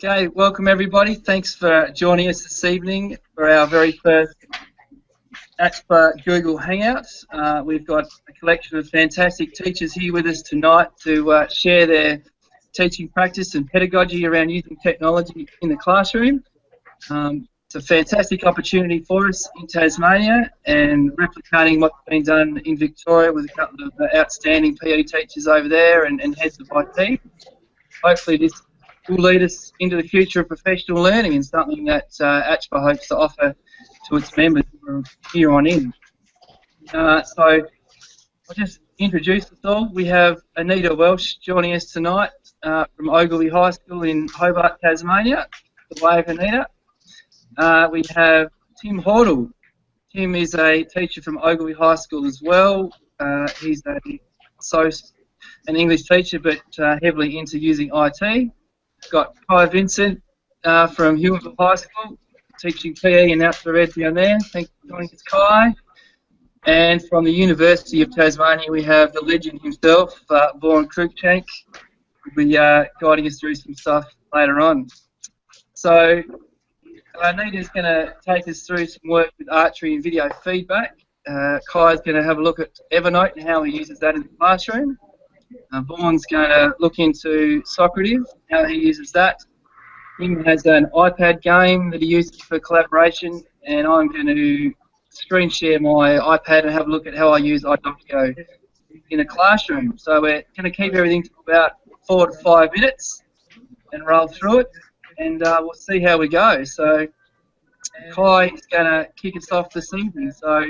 Okay, welcome everybody. Thanks for joining us this evening for our very first ACHPER Google Hangouts. We've got a collection of fantastic teachers here with us tonight to share their teaching practice and pedagogy around using technology in the classroom. It's a fantastic opportunity for us in Tasmania and replicating what's been done in Victoria with a couple of outstanding PE teachers over there and heads of IT. Hopefully this will lead us into the future of professional learning and something that ACHPER hopes to offer to its members from here on in. So I'll just introduce us all. We have Anita Welsh joining us tonight from Ogilvy High School in Hobart, Tasmania. The wave, Anita. We have Tim Hordle. Tim is a teacher from Ogilvy High School as well. He's an English teacher but heavily into using IT. Got Kai Vincent from Hewinville High School, teaching PE and outdoor ed down there. Thanks for joining us, Kai. And from the University of Tasmania, we have the legend himself, Vaughan Cruikshank, who'll be guiding us through some stuff later on. So Anita's going to take us through some work with archery and video feedback. Kai's going to have a look at Evernote and how he uses that in the classroom. Vaughan's going to look into Socrative, how he uses that. Tim has an iPad game that he uses for collaboration, and I'm going to screen share my iPad and have a look at how I use iDocument in a classroom. So we're going to keep everything to about 4 to 5 minutes and roll through it, and we'll see how we go. So Kai is going to kick us off this evening. So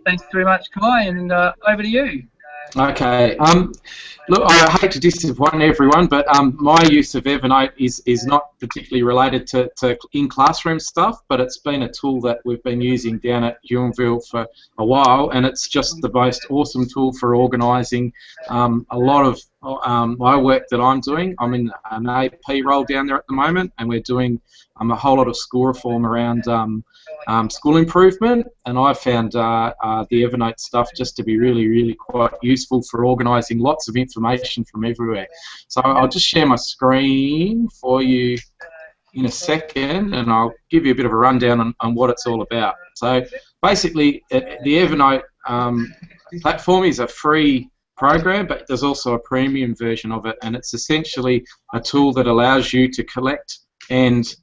thanks very much, Kai, and over to you. Okay. Look, I hate to disappoint everyone, but my use of Evernote is not particularly related to in-classroom stuff, but it's been a tool that we've been using down at Hewinville for a while, and it's just the most awesome tool for organising a lot of my work that I'm doing. I'm in an AP role down there at the moment, and we're doing a whole lot of school reform around school improvement, and I found the Evernote stuff just to be really, really quite useful for organising lots of information from everywhere. So I'll just share my screen for you in a second, and I'll give you a bit of a rundown on what it's all about. So basically, the Evernote platform is a free program, but there's also a premium version of it, and it's essentially a tool that allows you to collect and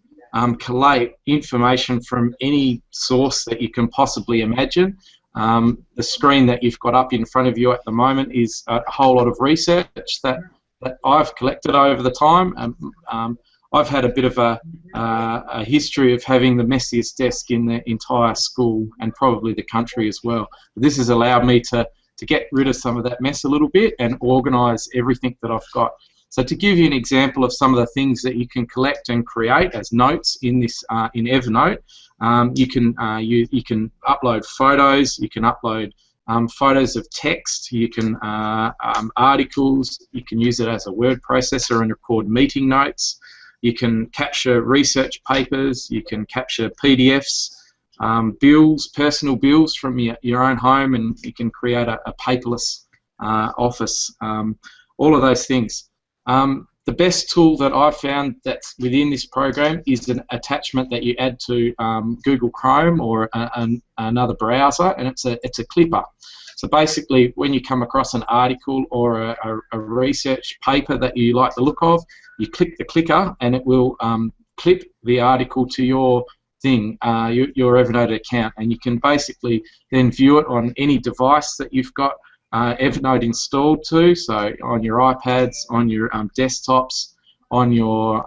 collate information from any source that you can possibly imagine. The screen that you've got up in front of you at the moment is a whole lot of research that I've collected over the time. I've had a bit of a history of having the messiest desk in the entire school and probably the country as well. This has allowed me to get rid of some of that mess a little bit and organise everything that I've got. So to give you an example of some of the things that you can collect and create as notes in this in Evernote, you can upload photos, you can upload photos of text, you can articles, you can use it as a word processor and record meeting notes, you can capture research papers, you can capture PDFs, bills, personal bills from your own home, and you can create a paperless office, all of those things. The best tool that I've found that's within this program is an attachment that you add to Google Chrome or another browser, and it's a clipper. So basically, when you come across an article or a research paper that you like the look of, you click the clicker and it will clip the article to your thing, your Evernote account, and you can basically then view it on any device that you've got Evernote installed to, so on your iPads, on your desktops, on your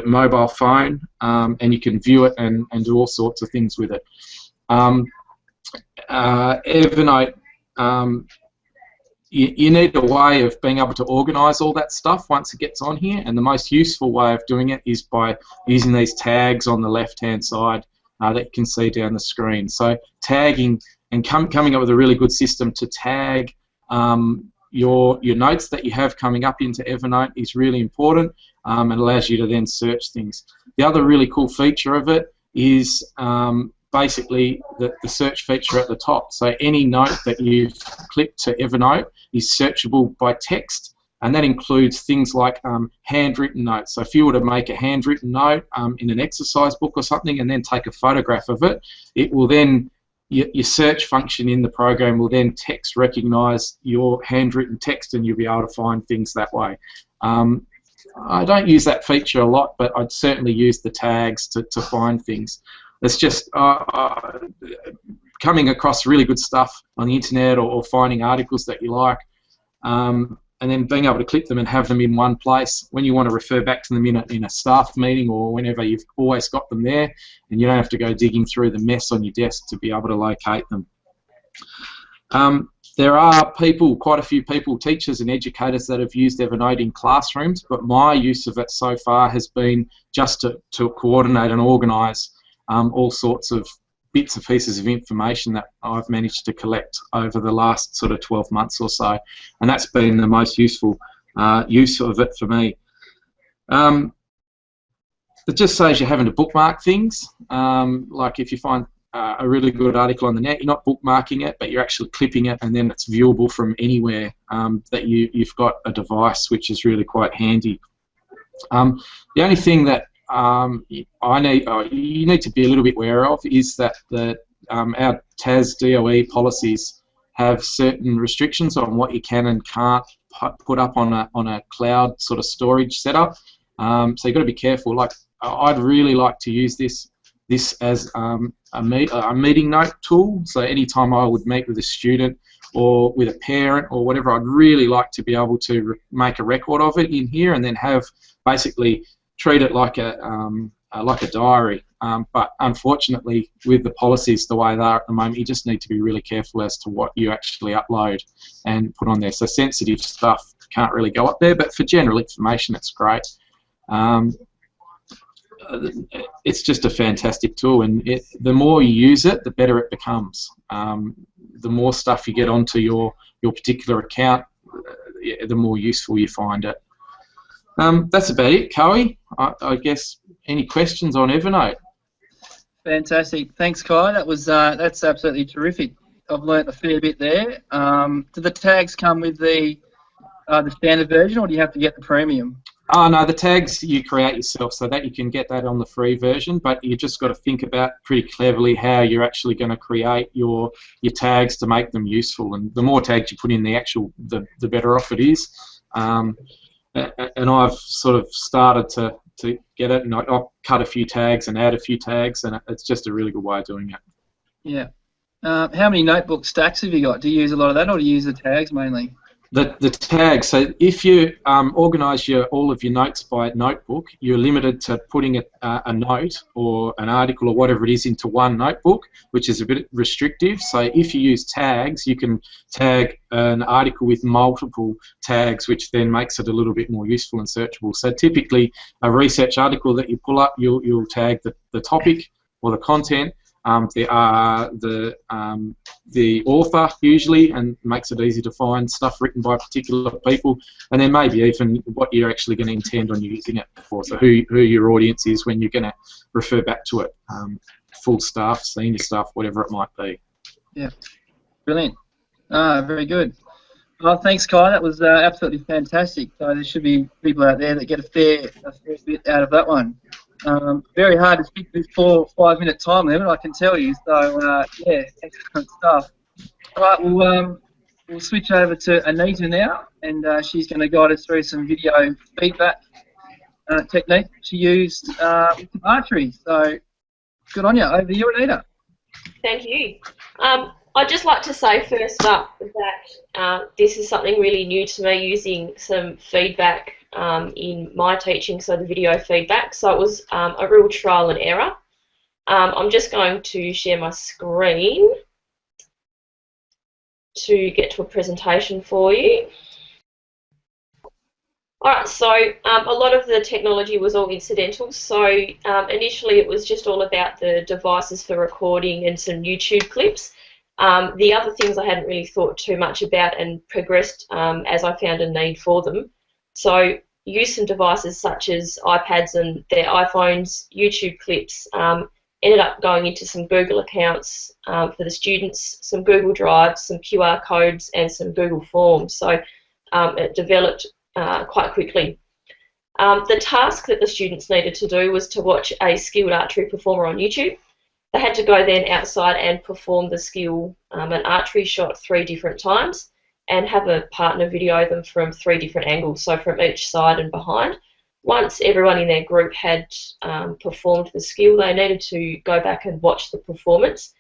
mobile phone, and you can view it and do all sorts of things with it. Evernote, you need a way of being able to organise all that stuff once it gets on here, and the most useful way of doing it is by using these tags on the left-hand side that you can see down the screen. So tagging and coming up with a really good system to tag your notes that you have coming up into Evernote is really important, and allows you to then search things. The other really cool feature of it is basically the search feature at the top. So any note that you've clicked to Evernote is searchable by text, and that includes things like handwritten notes. So if you were to make a handwritten note in an exercise book or something and then take a photograph of it, it will then, your search function in the program will then text recognize your handwritten text, and you'll be able to find things that way. I don't use that feature a lot, but I'd certainly use the tags to find things. It's just coming across really good stuff on the internet, or finding articles that you like, and then being able to click them and have them in one place. When you want to refer back to them in a staff meeting or whenever, you've always got them there, and you don't have to go digging through the mess on your desk to be able to locate them. There are people, quite a few people, teachers and educators, that have used Evernote in classrooms, but my use of it so far has been just to coordinate and organise all sorts of bits and pieces of information that I've managed to collect over the last sort of 12 months or so, and that's been the most useful use of it for me. It just saves you having to bookmark things. Like if you find a really good article on the net, you're not bookmarking it, but you're actually clipping it, and then it's viewable from anywhere that you've got a device, which is really quite handy. The only thing that you need to be a little bit aware of is that our TAS DOE policies have certain restrictions on what you can and can't put up on a cloud sort of storage setup. So you've got to be careful. Like, I'd really like to use this as a meeting note tool. So anytime I would meet with a student or with a parent or whatever, I'd really like to be able to make a record of it in here, and then have basically treat it like a diary. But unfortunately, with the policies the way they are at the moment, you just need to be really careful as to what you actually upload and put on there. So sensitive stuff can't really go up there, but for general information, it's great. It's just a fantastic tool, and the more you use it, the better it becomes. The more stuff you get onto your particular account, the more useful you find it. That's about it, Coe. I guess any questions on Evernote? Fantastic. Thanks, Kai. That's absolutely terrific. I've learnt a fair bit there. Do the tags come with the standard version, or do you have to get the premium? Oh no, the tags you create yourself, so that you can get that on the free version, but you just got to think about pretty cleverly how you're actually going to create your tags to make them useful. And the more tags you put in, the better off it is. And I've sort of started to get it, and I'll cut a few tags and add a few tags, and it's just a really good way of doing it. Yeah. How many notebook stacks have you got? Do you use a lot of that, or do you use the tags mainly? The tags. So if you organise all of your notes by notebook, you're limited to putting a note or an article or whatever it is into one notebook, which is a bit restrictive. So if you use tags, you can tag an article with multiple tags, which then makes it a little bit more useful and searchable. So typically, a research article that you pull up, you'll tag the topic or the content. The author usually, and makes it easy to find stuff written by particular people, and then maybe even what you're actually going to intend on using it for, so who your audience is when you're going to refer back to it, full staff, senior staff, whatever it might be. Yeah, brilliant. Very good. Well, thanks, Kai. That was absolutely fantastic. So there should be people out there that get a fair bit out of that one. Very hard to stick this 4-5-minute time limit, I can tell you. So yeah, excellent stuff. All right, we'll switch over to Anita now, and she's going to guide us through some video feedback technique she used with archery. So good on you. Over to you, Anita. Thank you. I'd just like to say first up that this is something really new to me, using some feedback in my teaching, so the video feedback. So it was a real trial and error. I'm just going to share my screen to get to a presentation for you. Alright, so a lot of the technology was all incidental. So initially it was just all about the devices for recording and some YouTube clips. The other things I hadn't really thought too much about and progressed as I found a need for them. So use some devices such as iPads and their iPhones, YouTube clips, ended up going into some Google accounts for the students, some Google Drives, some QR codes, and some Google Forms. So it developed quite quickly. The task that the students needed to do was to watch a skilled archery performer on YouTube. They had to go then outside and perform the skill, an archery shot 3 different times, and have a partner video them from 3 different angles, so from each side and behind. Once everyone in their group had performed the skill, they needed to go back and watch the performance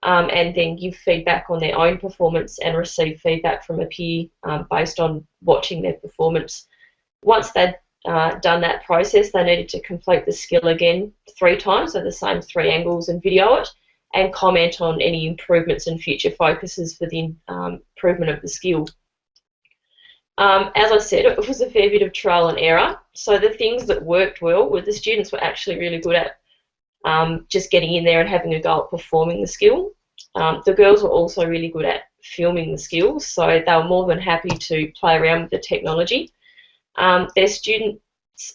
and then give feedback on their own performance and receive feedback from a peer based on watching their performance. Once they'd done that process, they needed to complete the skill again 3 times, so the same 3 angles, and video it and comment on any improvements and future focuses for the improvement of the skill. As I said, it was a fair bit of trial and error. So the things that worked well were the students were actually really good at just getting in there and having a go at performing the skill. The girls were also really good at filming the skills, so they were more than happy to play around with the technology. Their students'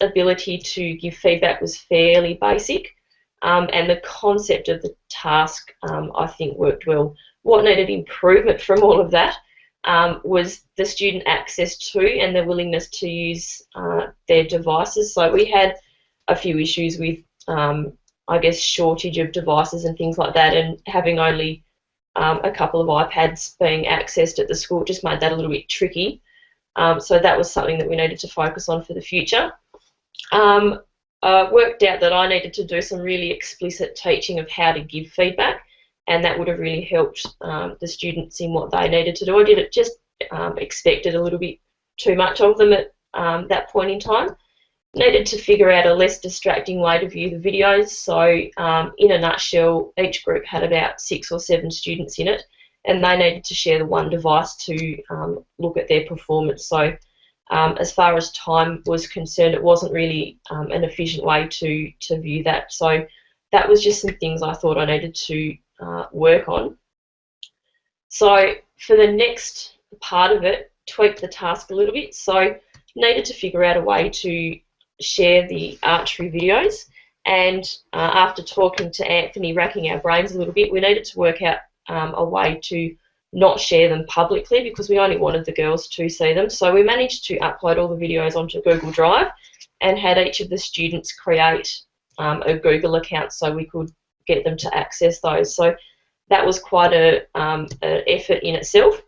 ability to give feedback was fairly basic, and the concept of the task I think worked well. What needed improvement from all of that was the student access to and their willingness to use their devices. So we had a few issues with, I guess, shortage of devices and things like that, and having only a couple of iPads being accessed at the school just made that a little bit tricky. So that was something that we needed to focus on for the future. Worked out that I needed to do some really explicit teaching of how to give feedback, and that would have really helped the students in what they needed to do. I did it just expected a little bit too much of them at that point in time. Needed to figure out a less distracting way to view the videos. So in a nutshell, each group had about 6 or 7 students in it, and they needed to share the one device to look at their performance. So as far as time was concerned, it wasn't really an efficient way to view that. So that was just some things I thought I needed to work on. So for the next part of it, tweak the task a little bit. So needed to figure out a way to share the archery videos, and after talking to Anthony, racking our brains a little bit, we needed to work out a way to not share them publicly because we only wanted the girls to see them. So we managed to upload all the videos onto Google Drive and had each of the students create a Google account so we could get them to access those. So that was quite an effort in itself.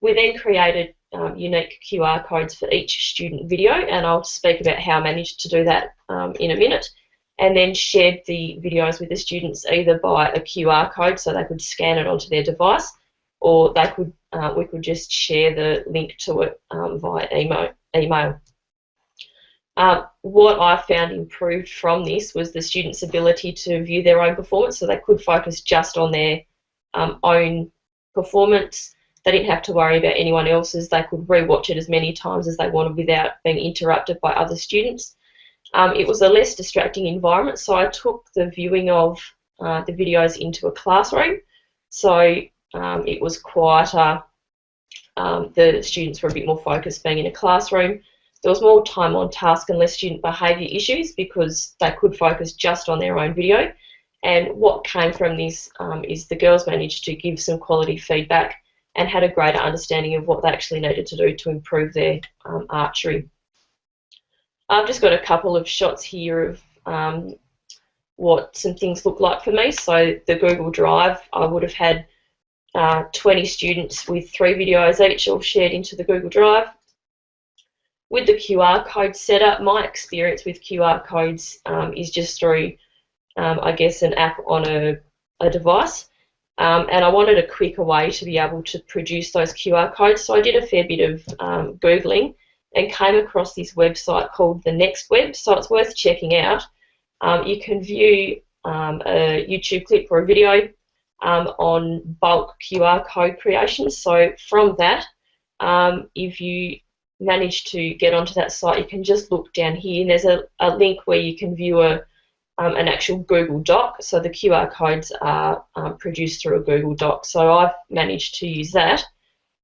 We then created unique QR codes for each student video, and I'll speak about how I managed to do that in a minute, and then shared the videos with the students either by a QR code so they could scan it onto their device, or they could we could just share the link to it via email. What I found improved from this was the students' ability to view their own performance, so they could focus just on their own performance. They didn't have to worry about anyone else's. They could re-watch it as many times as they wanted without being interrupted by other students. It was a less distracting environment, so I took the viewing of the videos into a classroom. So it was quieter. The students were a bit more focused being in a classroom. There was more time on task and less student behaviour issues because they could focus just on their own video. And what came from this is the girls managed to give some quality feedback and had a greater understanding of what they actually needed to do to improve their archery. I've just got a couple of shots here of what some things look like for me. So the Google Drive, I would have had 20 students with 3 videos each all shared into the Google Drive. With the QR code setup, my experience with QR codes is just through, I guess, an app on a device. And I wanted a quicker way to be able to produce those QR codes, so I did a fair bit of Googling and came across this website called the Next Web, so it's worth checking out. You can view a YouTube clip or a video on bulk QR code creation. So from that, if you manage to get onto that site, you can just look down here and there's a link where you can view an actual Google Doc. So the QR codes are produced through a Google Doc. So I've managed to use that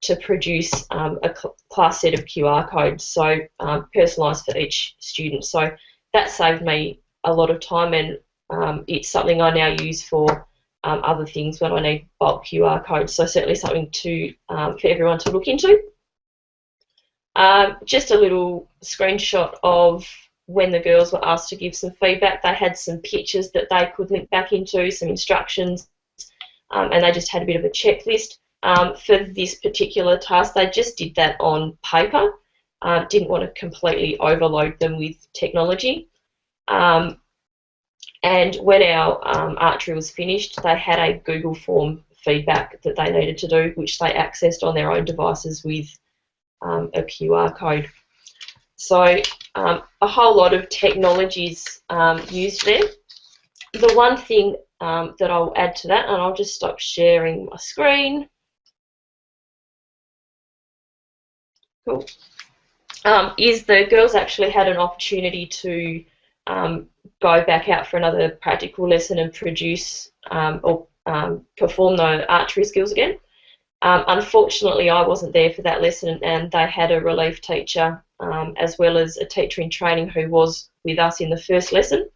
to produce a class set of QR codes, so personalised for each student. So that saved me a lot of time, and it's something I now use for other things when I need bulk QR codes. So certainly something to for everyone to look into. Just a little screenshot of when the girls were asked to give some feedback. They had some pictures that they could link back into, some instructions, and they just had a bit of a checklist. For this particular task, they just did that on paper. Didn't want to completely overload them with technology. And when our archery was finished, they had a Google form feedback that they needed to do, which they accessed on their own devices with a QR code. So a whole lot of technologies used there. The one thing that I'll add to that, and I'll just stop sharing my screen. Cool. Is the girls actually had an opportunity to go back out for another practical lesson and produce or perform the archery skills again. Unfortunately, I wasn't there for that lesson, and they had a relief teacher as well as a teacher in training who was with us in the first lesson.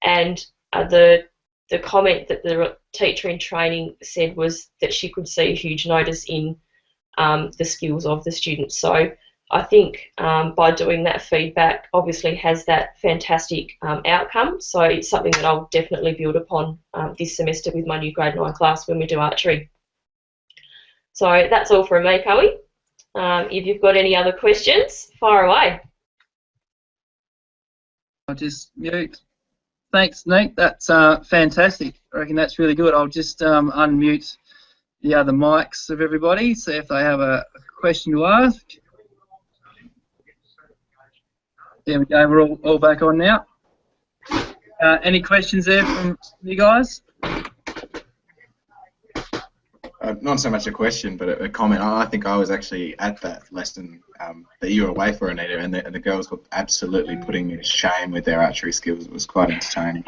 And the comment that the teacher in training said was that she could see a huge notice in the skills of the students. So I think by doing that feedback obviously has that fantastic outcome. So it's something that I'll definitely build upon this semester with my new grade 9 class when we do archery. So that's all from me, Chloe. If you've got any other questions, fire away. I'll just mute. Thanks, Nate. That's fantastic. I reckon that's really good. I'll just unmute the other mics of everybody, see if they have a question to ask. There we go. We're all back on now. Any questions there from you guys? Not so much a question, but a comment. I think I was actually at that lesson that you were away for, Anita, and the girls were absolutely putting me to shame with their archery skills. It was quite entertaining.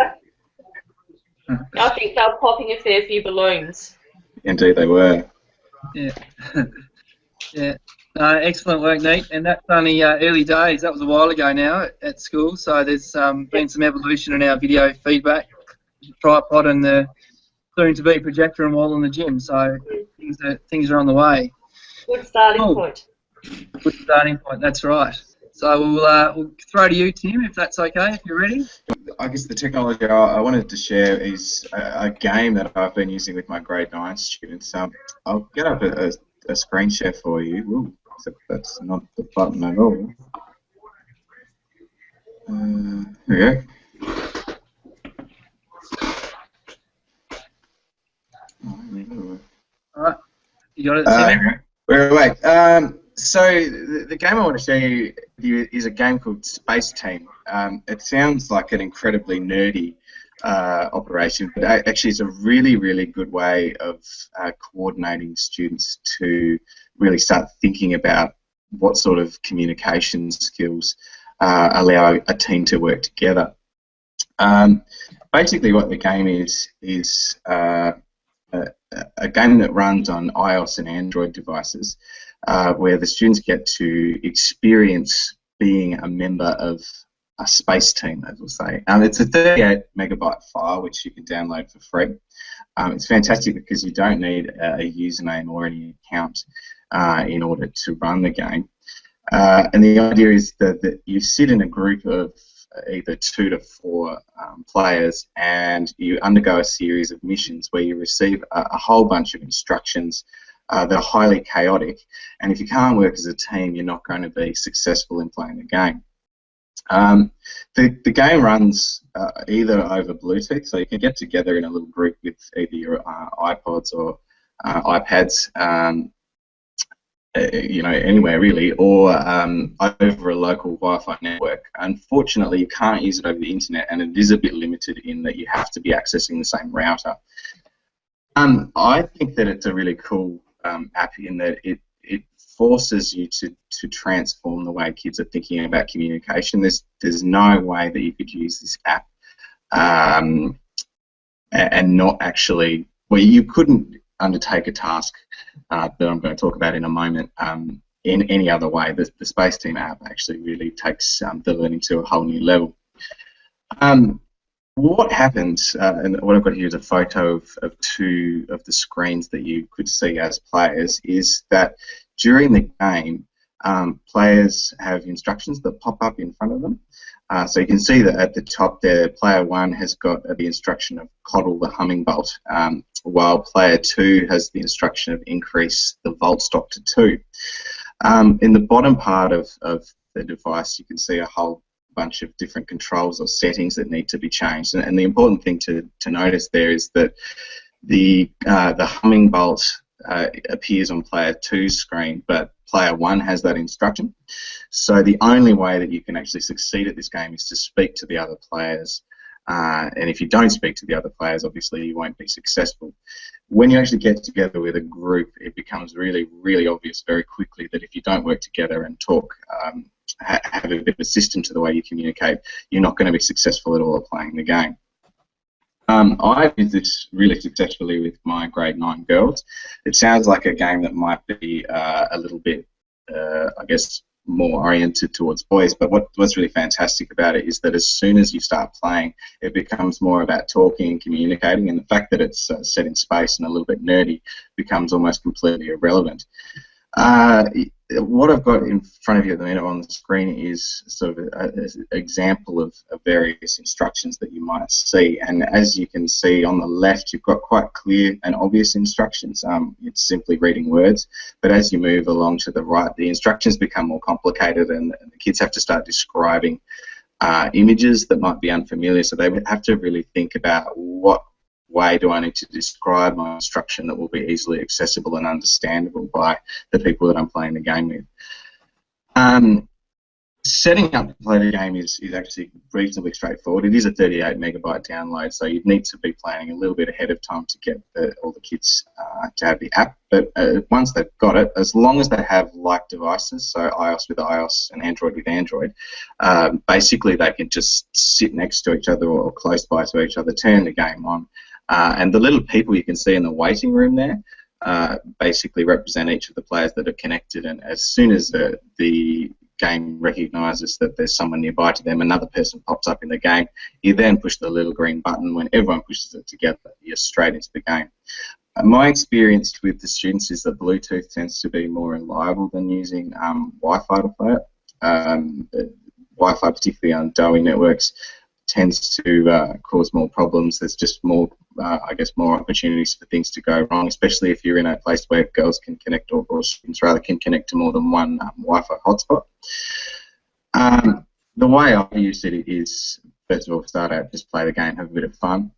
I think they were popping a fair few balloons. Indeed, they were. Yeah. Yeah. Excellent work, Nate. And that's only early days. That was a while ago now at school. So there's been some evolution in our video feedback, tripod, and the soon-to-be projector and wall in the gym. So things are on the way. Good starting point. Good starting point. That's right. So we'll throw to you, Tim, if that's okay, if you're ready. I guess the technology I wanted to share is a game that I've been using with my grade 9 students. I'll get up a screen share for you. Ooh, except that's not the button at all. Here we go. All right. You got it, Tim? We're awake. So the game I want to show you is a game called Space Team. It sounds like an incredibly nerdy operation, but actually it's a really, really good way of coordinating students to really start thinking about what sort of communication skills allow a team to work together. Basically what the game is a game that runs on iOS and Android devices, where the students get to experience being a member of a space team, as we'll say. It's a 38 megabyte file which you can download for free. It's fantastic because you don't need a username or any account in order to run the game. And the idea is that you sit in a group of either 2 to 4 players, and you undergo a series of missions where you receive a whole bunch of instructions that are highly chaotic, and if you can't work as a team, you're not going to be successful in playing the game. The game runs either over Bluetooth, so you can get together in a little group with either your iPods or iPads, anywhere really, or over a local Wi-Fi network. Unfortunately, you can't use it over the internet, and it is a bit limited in that you have to be accessing the same router. I think that it's a really cool app in that it forces you to transform the way kids are thinking about communication. There's no way that you could use this app and not actually, well, you couldn't undertake a task that I'm going to talk about in a moment in any other way. The Space Team app actually really takes the learning to a whole new level. What happens, and what I've got here is a photo of 2 of the screens that you could see as players, is that during the game Players have instructions that pop up in front of them. So you can see that at the top there, player 1 has got the instruction of coddle the humming bolt, while player 2 has the instruction of increase the volt stock to 2. In the bottom part of the device, you can see a whole bunch of different controls or settings that need to be changed. And the important thing to notice there is that the humming bolt appears on player 2's screen, but player 1 has that instruction. So the only way that you can actually succeed at this game is to speak to the other players. And if you don't speak to the other players, obviously you won't be successful. When you actually get together with a group, it becomes really, really obvious very quickly that if you don't work together and talk, have a bit of a system to the way you communicate, you're not going to be successful at all at playing the game. I've used this really successfully with my grade 9 girls. It sounds like a game that might be a little bit, I guess, more oriented towards boys, but what's really fantastic about it is that as soon as you start playing, it becomes more about talking and communicating, and the fact that it's set in space and a little bit nerdy becomes almost completely irrelevant. What I've got in front of you at the minute on the screen is sort of an example of various instructions that you might see, and as you can see on the left, you've got quite clear and obvious instructions. It's simply reading words, but as you move along to the right, the instructions become more complicated, and the kids have to start describing images that might be unfamiliar, so they would have to really think about what way do I need to describe my instruction that will be easily accessible and understandable by the people that I'm playing the game with. Setting up to play the game is actually reasonably straightforward. It is a 38 megabyte download, so you'd need to be planning a little bit ahead of time to get all the kids to have the app. But once they've got it, as long as they have like devices, so iOS with iOS and Android with Android, basically they can just sit next to each other or close by to each other, turn the game on, and the little people you can see in the waiting room there basically represent each of the players that are connected, and as soon as the game recognises that there's someone nearby to them, another person pops up in the game. You then push the little green button. When everyone pushes it together, you're straight into the game. My experience with the students is that Bluetooth tends to be more reliable than using Wi-Fi to play it. Wi-Fi, particularly on DOE networks, tends to cause more problems. There's just more, I guess, more opportunities for things to go wrong, especially if you're in a place where girls can connect, or students rather, can connect to more than one Wi-Fi hotspot. The way I use it is, first of all, start out, just play the game, have a bit of fun,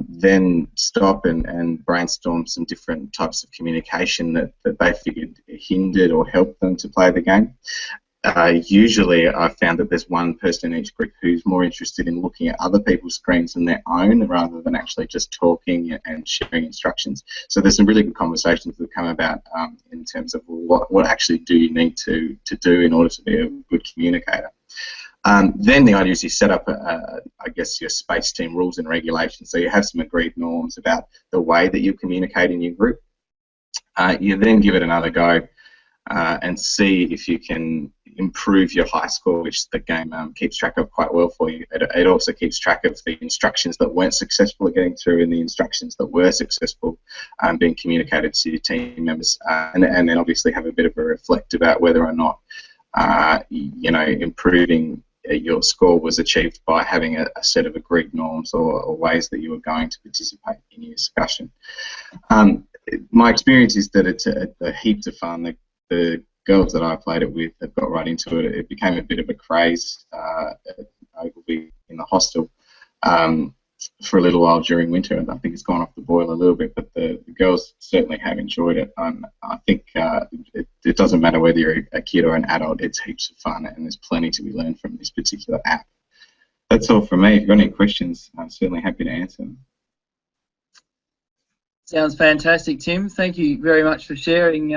then stop and brainstorm some different types of communication that they figured hindered or helped them to play the game. Usually I've found that there's one person in each group who's more interested in looking at other people's screens than their own, rather than actually just talking and sharing instructions. So there's some really good conversations that come about in terms of what actually do you need to do in order to be a good communicator. Then the idea is you set up, I guess, your space team rules and regulations. So you have some agreed norms about the way that you communicate in your group. You then give it another go and see if you can improve your high score, which the game keeps track of quite well for you. It also keeps track of the instructions that weren't successful at getting through and the instructions that were successful being communicated to your team members, and then obviously have a bit of a reflect about whether or not improving your score was achieved by having a set of agreed norms or ways that you were going to participate in your discussion. My experience is that it's a heap of fun. The girls that I played it with have got right into it. It became a bit of a craze in the hostel for a little while during winter, and I think it's gone off the boil a little bit, but the girls certainly have enjoyed it. I think it doesn't matter whether you're a kid or an adult, it's heaps of fun, and there's plenty to be learned from this particular app. That's all from me. If you've got any questions, I'm certainly happy to answer them. Sounds fantastic, Tim. Thank you very much for sharing.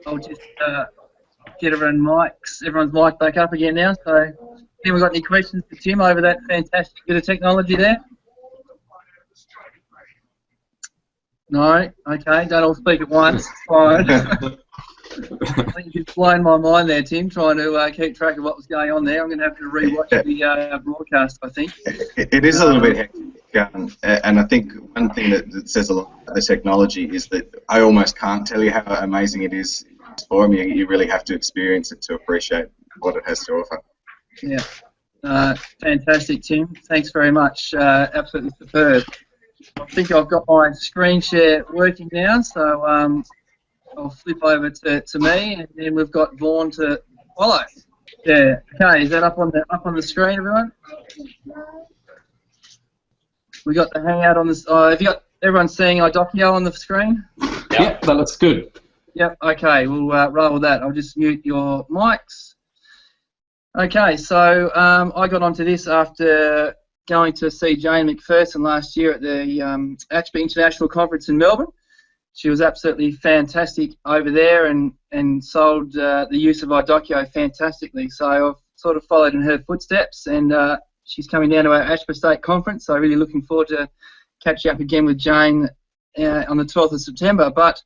I'll just get everyone's mic back up again now. So, Tim, we got any questions for Tim over that fantastic bit of technology there? No? Okay, don't all speak at once. Fine. I think you've blown my mind there, Tim, trying to keep track of what was going on there. I'm going to have to rewatch the broadcast, I think. It is a little bit hectic, and I think one thing that says a lot about the technology is that I almost can't tell you how amazing it is forum. You really have to experience it to appreciate what it has to offer. Yeah, fantastic, Tim. Thanks very much. Absolutely superb. I think I've got my screen share working now, so I'll flip over to me, and then we've got Vaughan to follow. Yeah. Okay. Is that up on the screen, everyone? We got the Hangout on this. Have you got everyone seeing iDocio on the screen? Yep, that looks good. Yep. Okay. We'll roll with that. I'll just mute your mics. Okay. So I got onto this after going to see Jane McPherson last year at the ACHPER International Conference in Melbourne. She was absolutely fantastic over there and sold the use of iDocio fantastically. So I've sort of followed in her footsteps, and she's coming down to our ACHPER State Conference, so really looking forward to catching up again with Jane on the 12th of September. But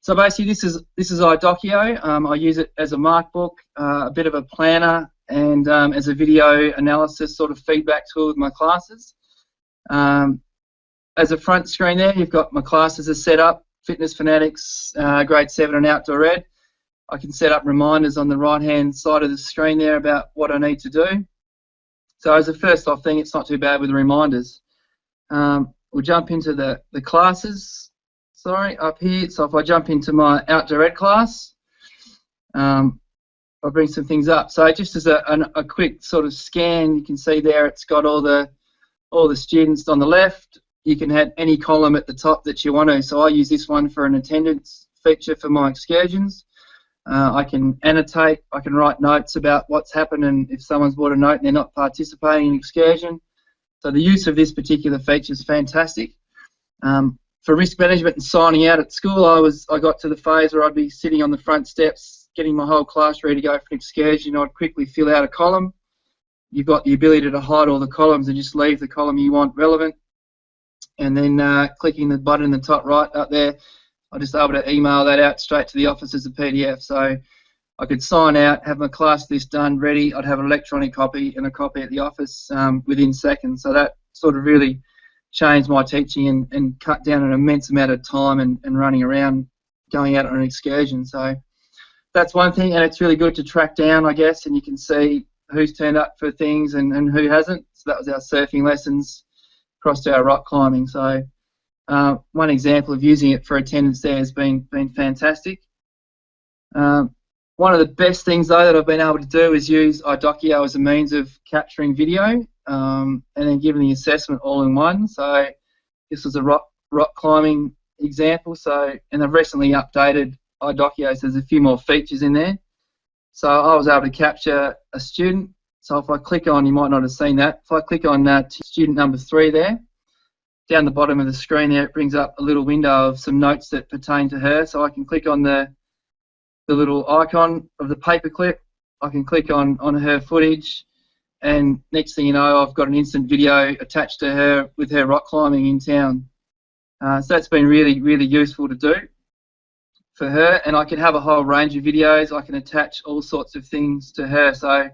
so basically this is iDocio. I use it as a mark book, a bit of a planner, and as a video analysis sort of feedback tool with my classes. As a front screen there, you've got my classes are set up. Fitness Fanatics, grade 7 and Outdoor Ed. I can set up reminders on the right-hand side of the screen there about what I need to do. So as a first off thing, it's not too bad with the reminders. We'll jump into the classes, up here. So if I jump into my Outdoor Ed class, I'll bring some things up. So just as a quick sort of scan, you can see there it's got all the students on the left. You can have any column at the top that you want to. So I use this one for an attendance feature for my excursions. I can annotate, I can write notes about what's happened and if someone's brought a note and they're not participating in an excursion. So the use of this particular feature is fantastic. For risk management and signing out at school, I got to the phase where I'd be sitting on the front steps getting my whole class ready to go for an excursion. I'd quickly fill out a column. You've got the ability to hide all the columns and just leave the column you want relevant. And then clicking the button in the top right up there, I'll just be able to email that out straight to the office as a PDF. So I could sign out, have my class list done, ready. I'd have an electronic copy and a copy at the office within seconds. So that sort of really changed my teaching and cut down an immense amount of time and running around going out on an excursion. So that's one thing, and it's really good to track down, I guess, and you can see who's turned up for things and who hasn't. So that was our surfing lessons. Across to our rock climbing. So one example of using it for attendance there has been fantastic. One of the best things though that I've been able to do is use iDocio as a means of capturing video and then giving the assessment all in one. So this was a rock climbing example. And I've recently updated iDocio, so there's a few more features in there. So I was able to capture a student. So if I click on, you might not have seen that, if I click on student number 3 there, down the bottom of the screen there, it brings up a little window of some notes that pertain to her. So I can click on the little icon of the paperclip, I can click on her footage, and next thing you know, I've got an instant video attached to her with her rock climbing in town. So that's been really, really useful to do for her, and I can have a whole range of videos. I can attach all sorts of things to her. So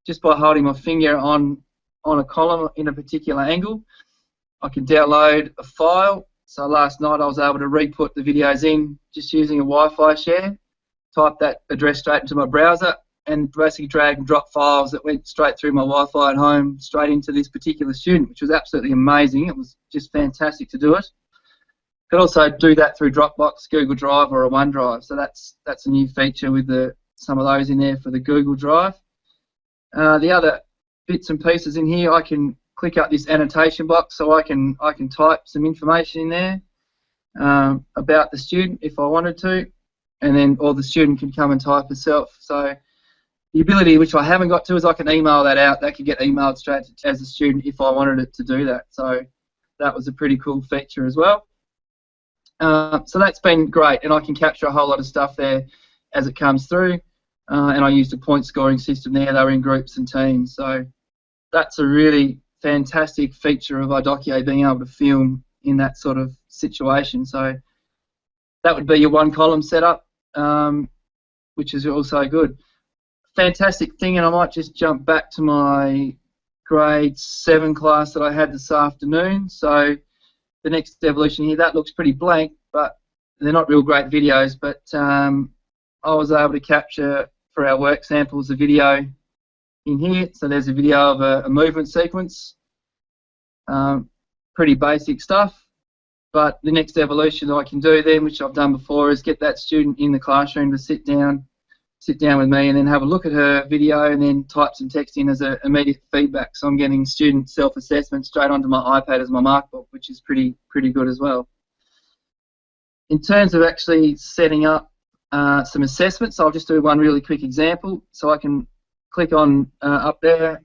just by holding my finger on a column in a particular angle, I can download a file. So last night I was able to re-put the videos in just using a Wi-Fi share, type that address straight into my browser, and basically drag and drop files that went straight through my Wi-Fi at home straight into this particular student, which was absolutely amazing. It was just fantastic to do it. Could also do that through Dropbox, Google Drive, or a OneDrive. So that's a new feature with some of those in there for the Google Drive. The other bits and pieces in here, I can click up this annotation box, so I can type some information in there about the student if I wanted to, and then or the student can come and type herself. So the ability which I haven't got to is I can email that out. That could get emailed straight as a student if I wanted it to do that. So that was a pretty cool feature as well. So that's been great, and I can capture a whole lot of stuff there as it comes through. And I used a point scoring system there. They were in groups and teams. So that's a really fantastic feature of iDocio, being able to film in that sort of situation. So that would be your one column setup, which is also good. Fantastic thing, and I might just jump back to my grade 7 class that I had this afternoon. So the next evolution here, that looks pretty blank, but they're not real great videos, but I was able to capture for our work samples a video in here. So there's a video of a movement sequence. Pretty basic stuff. But the next evolution that I can do then, which I've done before, is get that student in the classroom to sit down with me and then have a look at her video and then type some text in as a immediate feedback. So I'm getting student self-assessment straight onto my iPad as my markbook, which is pretty good as well. In terms of actually setting up some assessments, I'll just do one really quick example. So I can click on up there,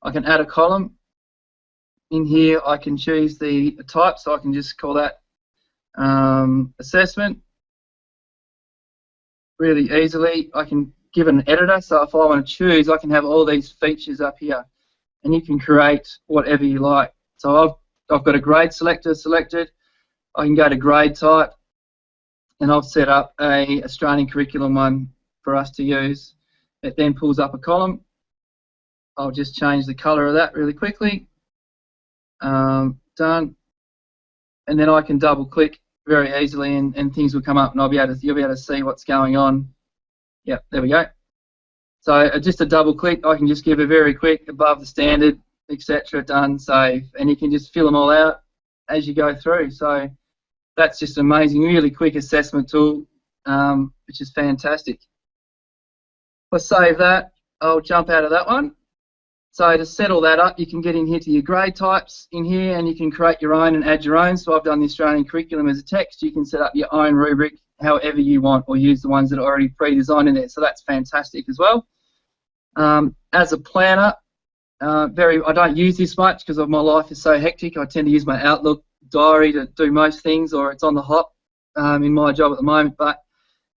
I can add a column. In here I can choose the type, so I can just call that assessment. Really easily, I can give it an editor, so if I want to choose, I can have all these features up here, and you can create whatever you like. So I've got a grade selector selected. I can go to grade type, and I've set up a Australian curriculum one for us to use. It then pulls up a column. I'll just change the colour of that really quickly. Done, and then I can double click very easily and things will come up and you'll be able to see what's going on. Yep, there we go. So just a double click, I can just give a very quick above the standard, etc. Done, save, and you can just fill them all out as you go through. So that's just an amazing, really quick assessment tool, which is fantastic. If I save that, I'll jump out of that one. So to set all that up, you can get in here to your grade types in here and you can create your own and add your own. So I've done the Australian curriculum as a text. You can set up your own rubric however you want or use the ones that are already pre-designed in there. So that's fantastic as well. As a planner, I don't use this much because my life is so hectic. I tend to use my Outlook diary to do most things, or it's on the hop in my job at the moment. But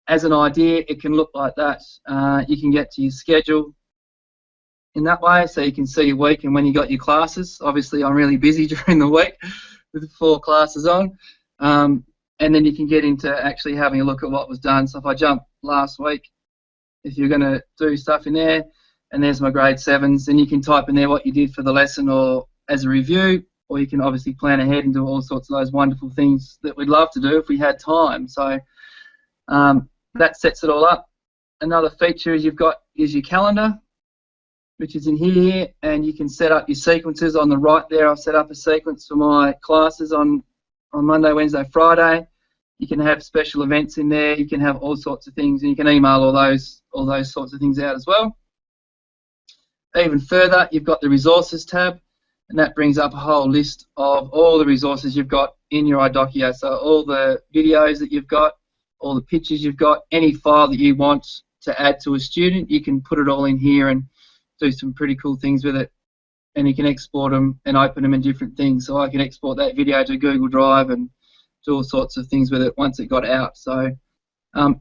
as an idea, it can look like that. You can get to your schedule in that way, so you can see your week and when you got your classes. Obviously, I'm really busy during the week with 4 classes on, and then you can get into actually having a look at what was done. So if I jump last week, if you're going to do stuff in there, and there's my grade 7s, then you can type in there what you did for the lesson or as a review, or you can obviously plan ahead and do all sorts of those wonderful things that we'd love to do if we had time. So that sets it all up. Another feature is your calendar, which is in here, and you can set up your sequences on the right there. I've set up a sequence for my classes on Monday, Wednesday, Friday. You can have special events in there. You can have all sorts of things, and you can email all those sorts of things out as well. Even further, you've got the resources tab, and that brings up a whole list of all the resources you've got in your iDocument. So all the videos that you've got, all the pictures you've got, any file that you want to add to a student, you can put it all in here and do some pretty cool things with it, and you can export them and open them in different things. So I can export that video to Google Drive and do all sorts of things with it once it got out. So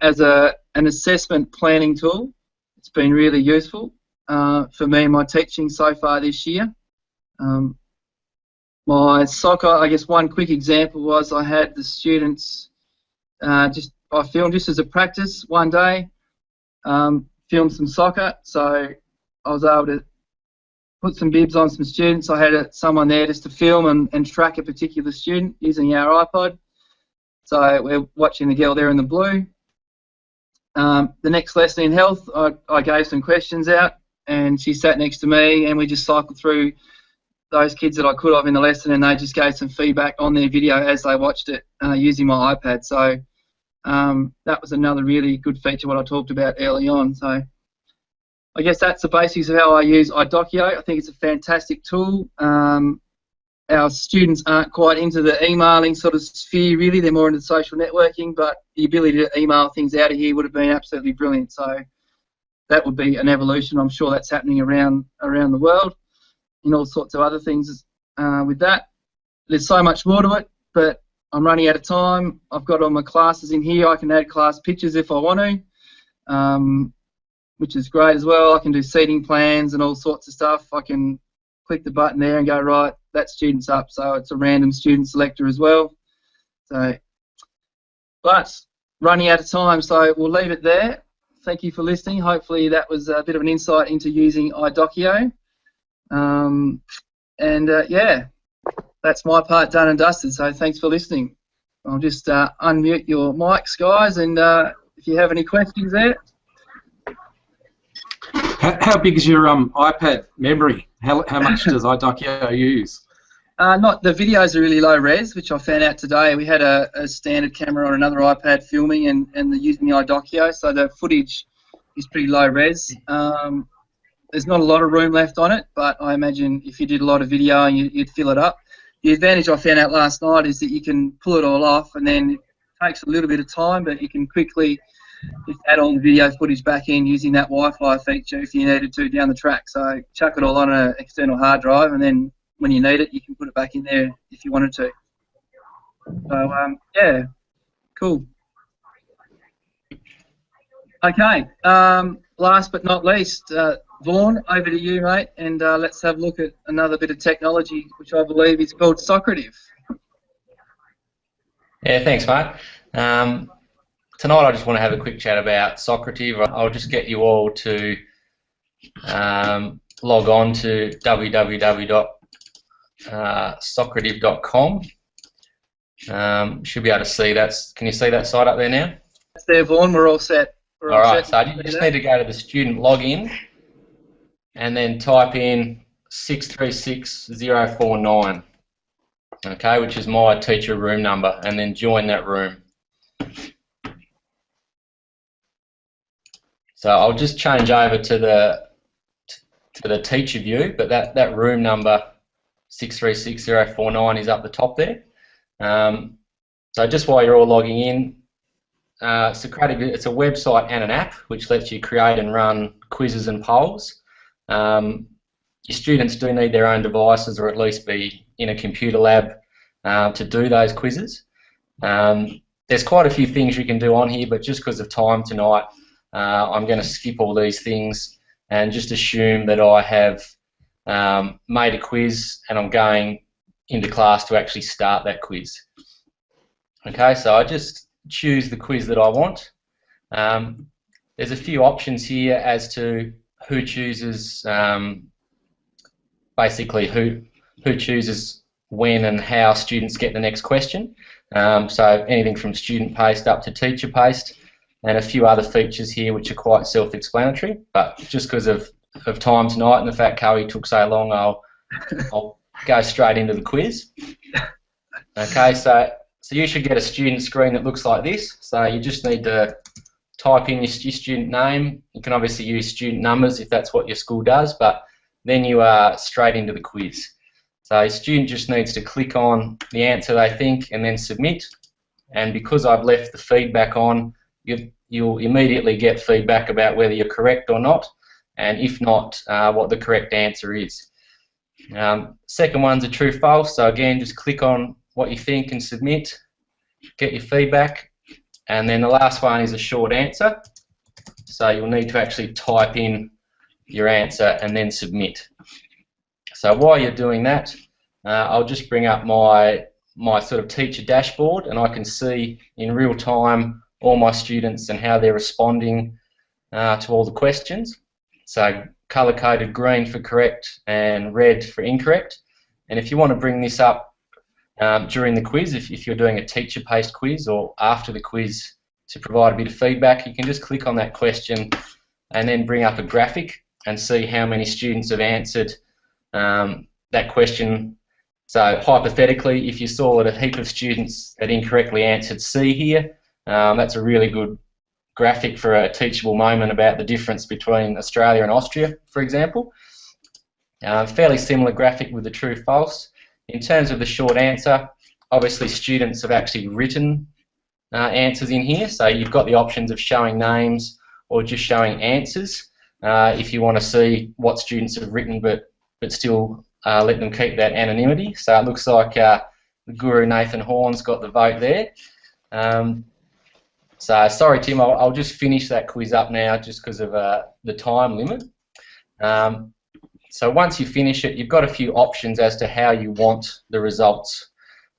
as an assessment planning tool, it's been really useful for me in my teaching so far this year. My soccer, I guess one quick example was I had the students, I filmed just as a practice one day, filmed some soccer, so I was able to put some bibs on some students. I had someone there just to film and track a particular student using our iPod. So we're watching the girl there in the blue. The next lesson in health, I gave some questions out, and she sat next to me, and we just cycled through those kids that I could have in the lesson, and they just gave some feedback on their video as they watched it using my iPad. So that was another really good feature what I talked about early on. So I guess that's the basics of how I use iDocument. I think it's a fantastic tool. Our students aren't quite into the emailing sort of sphere really, they're more into social networking, but the ability to email things out of here would have been absolutely brilliant. So that would be an evolution. I'm sure that's happening around the world in all sorts of other things with that. There's so much more to it, but I'm running out of time. I've got all my classes in here. I can add class pictures if I want to. Which is great as well. I can do seating plans and all sorts of stuff. I can click the button there and go, right, that student's up, so it's a random student selector as well. So, but running out of time, so we'll leave it there. Thank you for listening. Hopefully that was a bit of an insight into using iDocument. Yeah, that's my part done and dusted, so thanks for listening. I'll just unmute your mics, guys, and if you have any questions there. How big is your iPad memory? How much does iDocio use? Not the videos are really low res, which I found out today. We had a standard camera on another iPad filming and using the iDocio, so the footage is pretty low res. There's not a lot of room left on it, but I imagine if you did a lot of video, you'd fill it up. The advantage I found out last night is that you can pull it all off, and then it takes a little bit of time, but you can quickly just add all the video footage back in using that Wi-Fi feature if you needed to down the track. So chuck it all on an external hard drive, and then when you need it, you can put it back in there if you wanted to. So, yeah, cool. Okay, last but not least, Vaughan, over to you, mate, and let's have a look at another bit of technology, which I believe is called Socrative. Yeah, thanks, mate. Tonight I just want to have a quick chat about Socrative. I'll just get you all to log on to www.socrative.com. Should be able to see that. Can you see that site up there now? That's there, Vaughan. We're all set. All right, so you just need to go to the student login and then type in 636049, okay, which is my teacher room number, and then join that room. So I'll just change over to the teacher view, but that room number 636049 is up the top there. So just while you're all logging in, Socrative, it's a website and an app which lets you create and run quizzes and polls. Your students do need their own devices, or at least be in a computer lab to do those quizzes. There's quite a few things you can do on here, but just because of time tonight, I'm going to skip all these things and just assume that I have made a quiz and I'm going into class to actually start that quiz. Okay, so I just choose the quiz that I want. There's a few options here as to who chooses, basically who chooses when and how students get the next question. So anything from student paced up to teacher paced, and a few other features here which are quite self-explanatory. But just because of time tonight and the fact Cowie took so long, I'll go straight into the quiz. Okay, so you should get a student screen that looks like this. So you just need to type in your student name. You can obviously use student numbers if that's what your school does, but then you are straight into the quiz. So a student just needs to click on the answer they think and then submit. And because I've left the feedback on, you'll immediately get feedback about whether you're correct or not, and if not, what the correct answer is. Second one's a true-false, so again, just click on what you think and submit, get your feedback. And then the last one is a short answer, so you'll need to actually type in your answer and then submit. So while you're doing that, I'll just bring up my sort of teacher dashboard, and I can see in real time all my students and how they're responding to all the questions. So colour-coded green for correct and red for incorrect. And if you want to bring this up during the quiz, if you're doing a teacher-paced quiz or after the quiz to provide a bit of feedback, you can just click on that question and then bring up a graphic and see how many students have answered that question. So hypothetically, if you saw that a heap of students that incorrectly answered C here, that's a really good graphic for a teachable moment about the difference between Australia and Austria, for example. Fairly similar graphic with the true-false. In terms of the short answer, obviously students have actually written answers in here, so you've got the options of showing names or just showing answers if you want to see what students have written but still let them keep that anonymity. So it looks like the guru Nathan Horn's got the vote there. So sorry Tim, I'll just finish that quiz up now just because of the time limit. So once you finish it, you've got a few options as to how you want the results.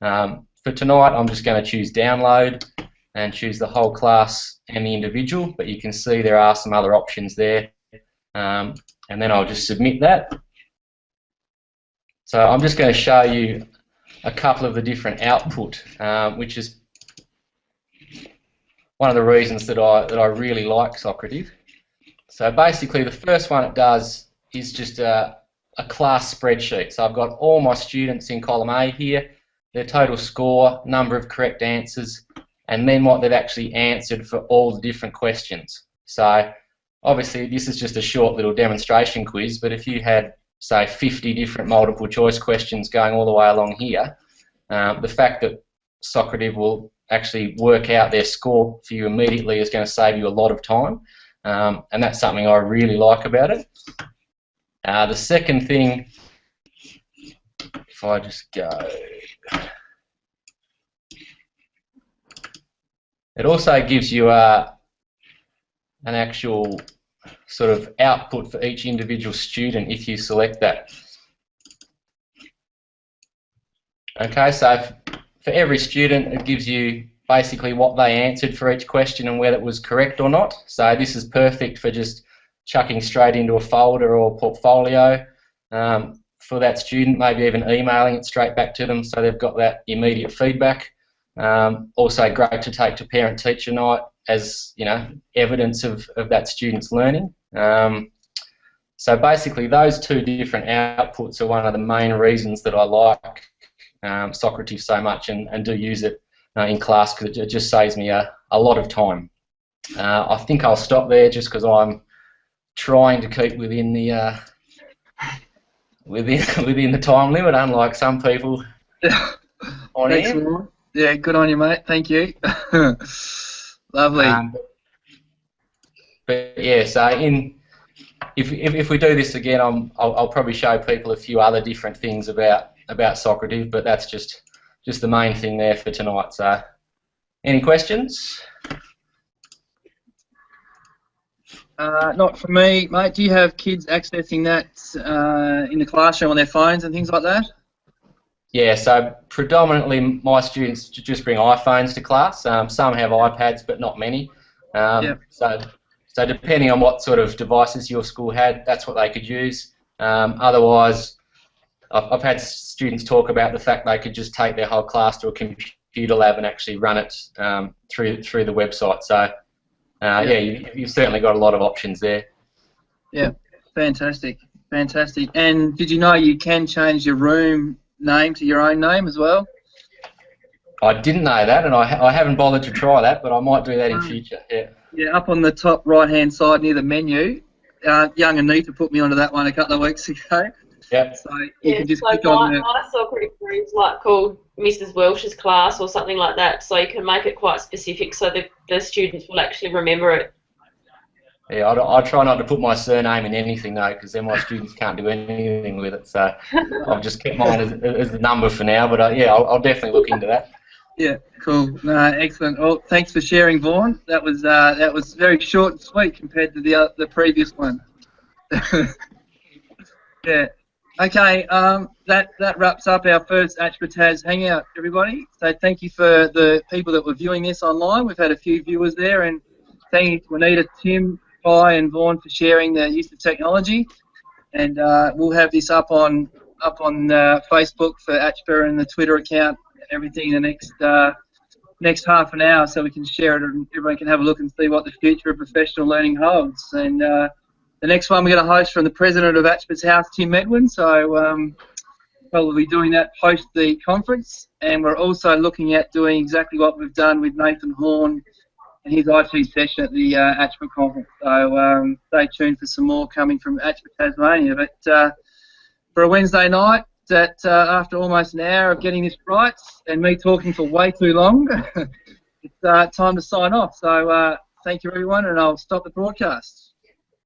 For tonight, I'm just going to choose download and choose the whole class and the individual, but you can see there are some other options there. And then I'll just submit that. So I'm just going to show you a couple of the different output, which is one of the reasons that I really like Socrative. So basically, the first one it does is just a class spreadsheet. So I've got all my students in column A here, their total score, number of correct answers, and then what they've actually answered for all the different questions. So obviously this is just a short little demonstration quiz, but if you had, say, 50 different multiple choice questions going all the way along here, the fact that Socrative will actually work out their score for you immediately is going to save you a lot of time, and that's something I really like about it. The second thing, if I just go, it also gives you an actual sort of output for each individual student if you select that. Okay, so for every student it gives you basically what they answered for each question and whether it was correct or not. So this is perfect for just chucking straight into a folder or portfolio for that student, maybe even emailing it straight back to them so they've got that immediate feedback. Also great to take to parent-teacher night as, you know, evidence of that student's learning. So basically those two different outputs are one of the main reasons that I like Socrative so much and do use it in class, because it just saves me a lot of time. I think I'll stop there just because I'm trying to keep within the within the time limit, unlike some people on here. Yeah, good on you, mate. Thank you. Lovely. But yeah, so if we do this again, I'll probably show people a few other different things about Socrative, but that's just the main thing there for tonight. So, any questions? Not for me, mate. Do you have kids accessing that in the classroom on their phones and things like that? Yeah, so predominantly my students just bring iPhones to class. Some have iPads, but not many. Yep. So depending on what sort of devices your school had, that's what they could use. Otherwise, I've had students talk about the fact they could just take their whole class to a computer lab and actually run it through the website. So yeah, you've certainly got a lot of options there. Yeah, fantastic, fantastic. And did you know you can change your room name to your own name as well? I didn't know that, and I haven't bothered to try that, but I might do that in future. Yeah. Yeah, up on the top right-hand side near the menu. Young Anita put me onto that one a couple of weeks ago. Yeah. So you can just click on my Socrative room's like called Mrs. Welsh's class or something like that, so you can make it quite specific so that the students will actually remember it. Yeah, I try not to put my surname in anything though, because then my students can't do anything with it. So I've just kept mine as the number for now. But yeah, I'll definitely look into that. Yeah, cool. Excellent. Well, thanks for sharing, Vaughan. That was very short and sweet compared to the previous one. Yeah. Okay. That wraps up our first ACHPER Tas Hangout, everybody. So thank you for the people that were viewing this online. We've had a few viewers there, and thank you to Anita, Tim, Kai, and Vaughan for sharing the use of technology. And we'll have this up on Facebook for ACHPER and the Twitter account. Everything in the next half an hour, so we can share it and everyone can have a look and see what the future of professional learning holds. And the next one we're going to host from the president of ACHPER's House, Tim Medwin, so we'll be doing that post the conference. And we're also looking at doing exactly what we've done with Nathan Horn and his IT session at the ACHPER conference. So stay tuned for some more coming from ACHPER Tasmania. But for a Wednesday night, that after almost an hour of getting this right and me talking for way too long, it's time to sign off. So thank you everyone, and I'll stop the broadcast.